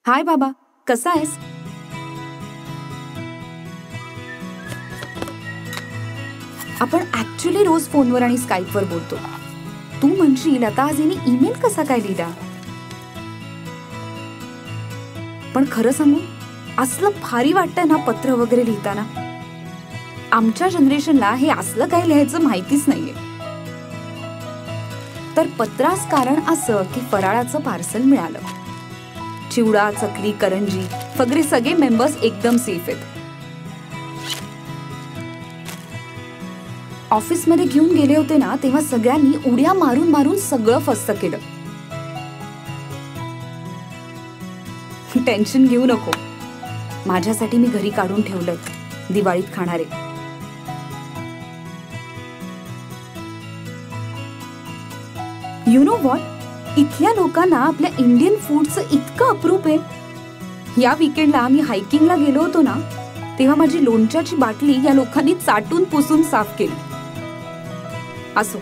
हाय बाबा, कसा आहेस? आपण ऍक्च्युली रोज फोनवर आणि स्काईपवर बोलतो. तू म्हणशील आता आज हिने ईमेल कसा काय लिहिला, पण खरं सांगू, असलं भारी वाटतंय ना पत्र वगैरे लिहिताना. आमच्या जनरेशनला हे असलं काही लिहायचं माहितीच नाहीये. तर पत्रास कारण असं की फराळाचं पार्सल मिळालं. चिवडा, चकली, करंजी वगैरे सगळे मेंबर्स एकदम सेफ आहेत. ऑफिसमध्ये घेऊन गेले होते ना, तेव्हा सगळ्यांनी उड्या मारून मारून सगळं फस्त केलं. टेन्शन घेऊ नको, माझ्यासाठी मी घरी काढून ठेवलंय दिवाळीत खाणारे. यु नो व्हॉट, इथल्या लोकांना आपल्या इंडियन फूडचं इतकं अप्रूप आहे. या वीकेंडला आम्ही हायकिंगला गेलो होतो ना, तेव्हा माझी लोणच्याची बाटली या लोकांनी चाटून पुसून साफ केली. असो,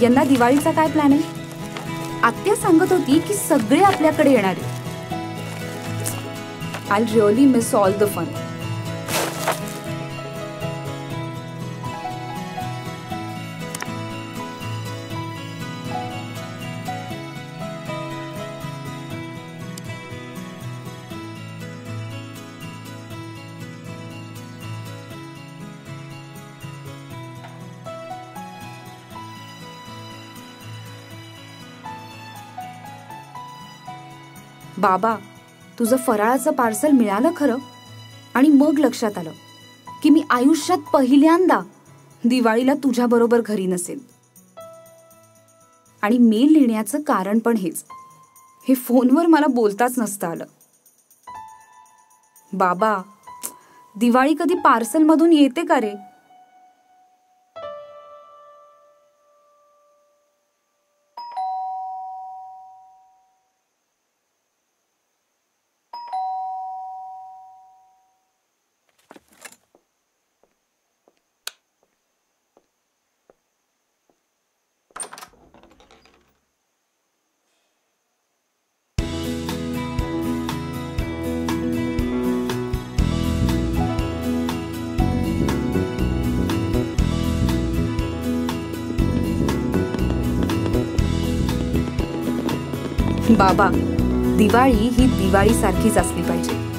यंदा दिवाळीचा काय प्लॅन आहे? आत्या सांगत होती की सगळे आपल्याकडे येणार आहेत. I'll really miss all the fun. बाबा, तुझं फराळाचं पार्सल मिळालं खरं, आणि मग लक्षात आलं की मी आयुष्यात पहिल्यांदा दिवाळीला तुझ्याबरोबर घरी नसेल. आणि मेल लिहिण्याचं कारण पण हेच, हे फोनवर मला बोलताच नसतं आलं. बाबा, दिवाळी कधी पार्सल मधून येते का रे? बाबा, दिवाळी ही दिवाळी सारखीच असली पाहिजे.